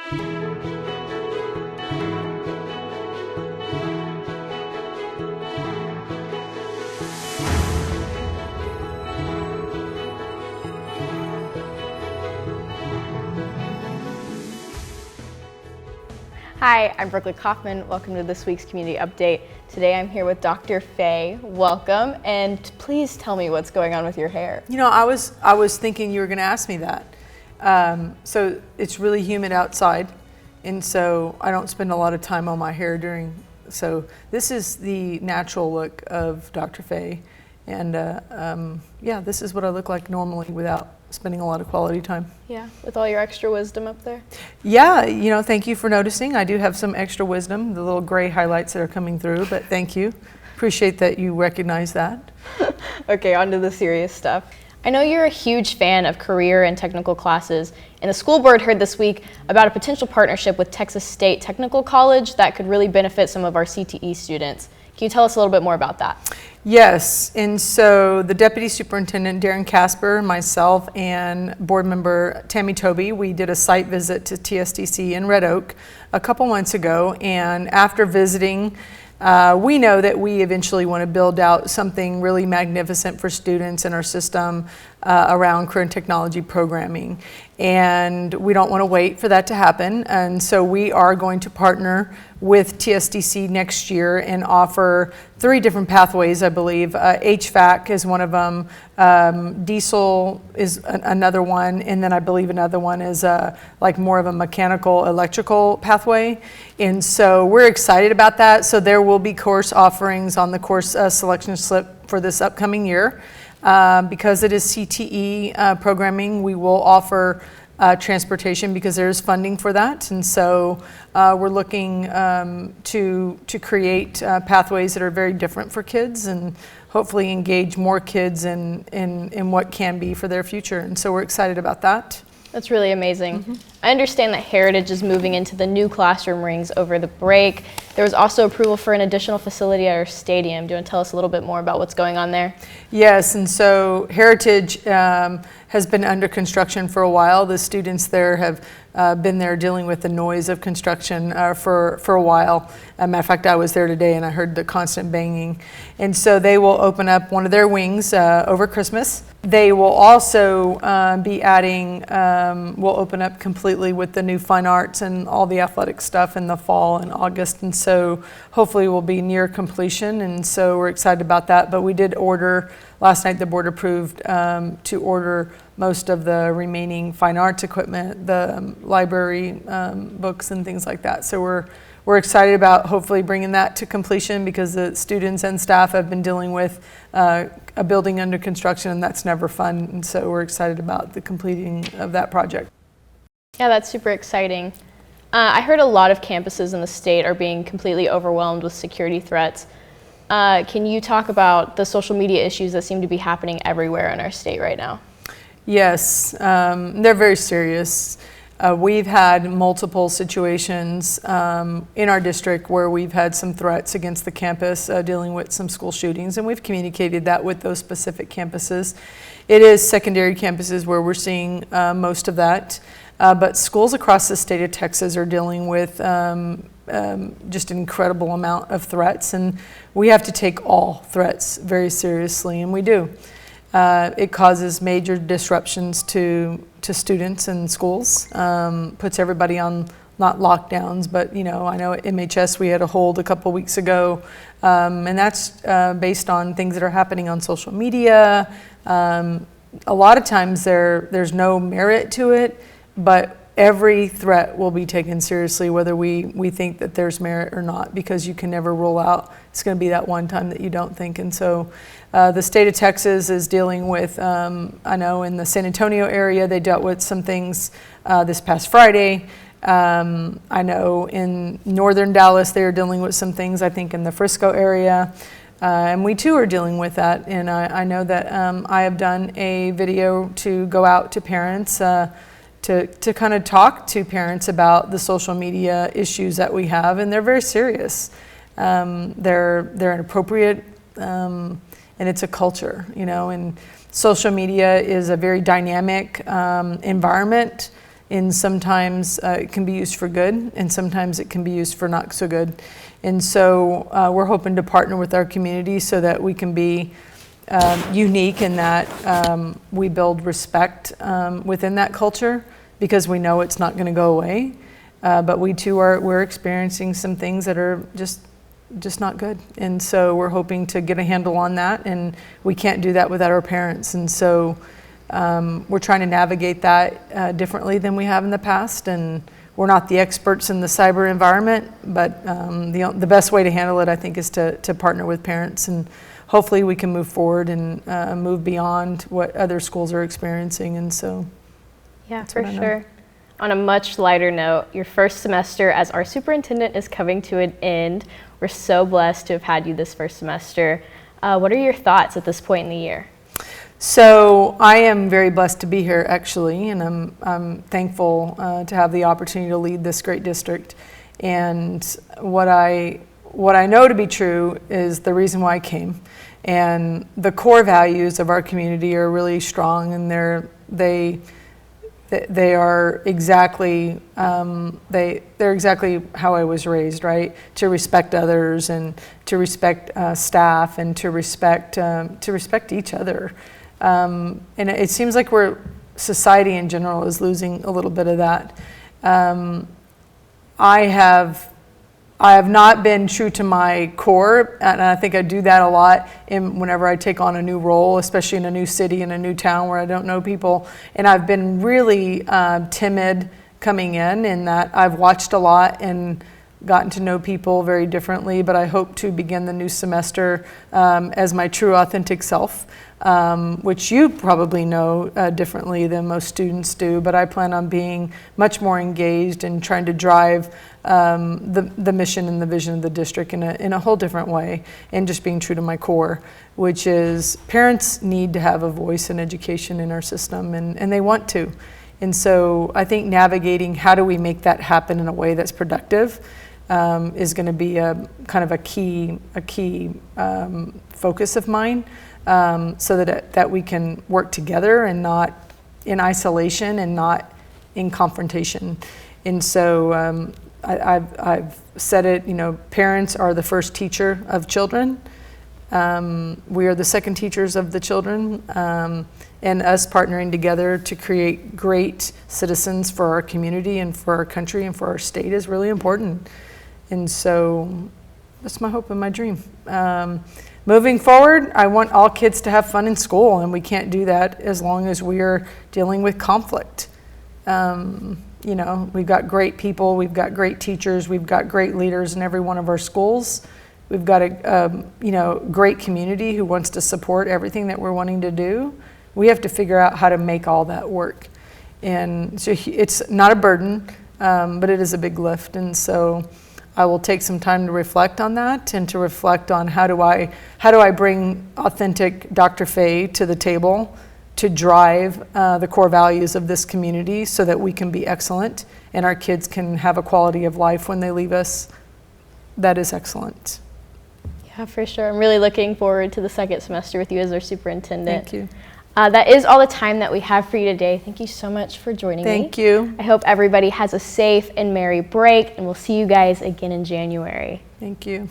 Hi, I'm Brooklyn Kaufman. Welcome to this week's Community Update. Today I'm here with Dr. Faye. Welcome, and please tell me what's going on with your hair. You know, I was thinking you were going to ask me that. So it's really humid outside, and so I don't spend a lot of time on my hair so this is the natural look of Dr. Faye, and yeah, this is what I look like normally without spending a lot of quality time. Yeah, with all your extra wisdom up there. Yeah, you know, thank you for noticing. I do have some extra wisdom, the little gray highlights that are coming through, but thank you. Appreciate that you recognize that. Okay, on to the serious stuff. I know you're a huge fan of career and technical classes, and the school board heard this week about a potential partnership with Texas State Technical College that could really benefit some of our CTE students. Can you tell us a little bit more about that? Yes, and so the Deputy Superintendent, Darren Casper, myself, and board member Tammy Toby, we did a site visit to TSTC in Red Oak a couple months ago, and after visiting, we know that we eventually want to build out something really magnificent for students in our system around career and technology programming. And we don't want to wait for that to happen. And so we are going to partner with TSDC next year and offer 3 different pathways, I believe. HVAC is one of them, diesel is another one, and then I believe another one is like more of a mechanical electrical pathway. And so we're excited about that. So there will be course offerings on the course selection slip for this upcoming year. Because it is CTE programming, we will offer transportation because there is funding for that. And so we're looking to create pathways that are very different for kids and hopefully engage more kids in what can be for their future. And so we're excited about that. That's really amazing. Mm-hmm. I understand that Heritage is moving into the new classroom rings over the break. There was also approval for an additional facility at our stadium. Do you want to tell us a little bit more about what's going on there? Yes, and so Heritage has been under construction for a while. The students there have been there dealing with the noise of construction for a while. As a matter of fact, I was there today and I heard the constant banging. And so they will open up one of their wings over Christmas. They will also be adding, we'll open up completely with the new fine arts and all the athletic stuff in the fall and August. And so hopefully we'll be near completion. And so we're excited about that. But we did order, last night the board approved to order most of the remaining fine arts equipment, the library books and things like that. So we're excited about hopefully bringing that to completion because the students and staff have been dealing with a building under construction, and that's never fun. And so we're excited about the completing of that project. Yeah, that's super exciting. I heard a lot of campuses in the state are being completely overwhelmed with security threats. Can you talk about the social media issues that seem to be happening everywhere in our state right now? Yes, they're very serious. We've had multiple situations in our district where we've had some threats against the campus dealing with some school shootings, and we've communicated that with those specific campuses. It is secondary campuses where we're seeing most of that, but schools across the state of Texas are dealing with just an incredible amount of threats, and we have to take all threats very seriously, and we do. It causes major disruptions to students and schools, puts everybody on, not lockdowns, but you know, I know at MHS we had a hold a couple weeks ago, and that's based on things that are happening on social media. A lot of times there's no merit to it, but every threat will be taken seriously, whether we think that there's merit or not, because you can never rule out it's going to be that one time that you don't think. And so the state of Texas is dealing with, I know in the San Antonio area, they dealt with some things this past Friday. I know in northern Dallas, they are dealing with some things, I think in the Frisco area. And we too are dealing with that. And I know that I have done a video to go out to parents to kind of talk to parents about the social media issues that we have, and they're very serious. They're inappropriate, and it's a culture, you know, and social media is a very dynamic environment. And sometimes it can be used for good, and sometimes it can be used for not so good. And so we're hoping to partner with our community so that we can be unique in that we build respect within that culture, because we know it's not going to go away. But we too we're experiencing some things that are just not good. And so we're hoping to get a handle on that, and we can't do that without our parents. And so we're trying to navigate that differently than we have in the past. And we're not the experts in the cyber environment, but the best way to handle it, I think, is to partner with parents, and hopefully we can move forward and move beyond what other schools are experiencing. And so yeah, for sure. On a much lighter note, your first semester as our superintendent is coming to an end. We're so blessed to have had you this first semester. What are your thoughts at this point in the year? So I am very blessed to be here, actually, and I'm thankful to have the opportunity to lead this great district. And what I know to be true is the reason why I came. And the core values of our community are really strong, and they are exactly they're exactly how I was raised, right? To respect others, and to respect staff, and to respect each other. And it seems like society in general is losing a little bit of that. I have not been true to my core, and I think I do that a lot whenever I take on a new role, especially in a new city, in a new town where I don't know people. And I've been really timid coming in that I've watched a lot and gotten to know people very differently, but I hope to begin the new semester as my true, authentic self, which you probably know differently than most students do, but I plan on being much more engaged and trying to drive the mission and the vision of the district in a whole different way, and just being true to my core, which is parents need to have a voice in education in our system, and they want to. And so I think navigating how do we make that happen in a way that's productive is going to be a kind of a key focus of mine, so that we can work together and not in isolation and not in confrontation. And so I've said it, parents are the first teacher of children. We are the second teachers of the children, and us partnering together to create great citizens for our community and for our country and for our state is really important. And so that's my hope and my dream. Moving forward, I want all kids to have fun in school, and we can't do that as long as we are dealing with conflict. We've got great people, we've got great teachers, we've got great leaders in every one of our schools. We've got a great community who wants to support everything that we're wanting to do. We have to figure out how to make all that work. And so it's not a burden, but it is a big lift. And so I will take some time to reflect on that, and to reflect on how do I bring authentic Dr. Fay to the table to drive the core values of this community, so that we can be excellent and our kids can have a quality of life when they leave us that is excellent. Yeah, for sure. I'm really looking forward to the second semester with you as our superintendent. Thank you. That is all the time that we have for you today. Thank you so much for joining me. Thank you. I hope everybody has a safe and merry break, and we'll see you guys again in January. Thank you.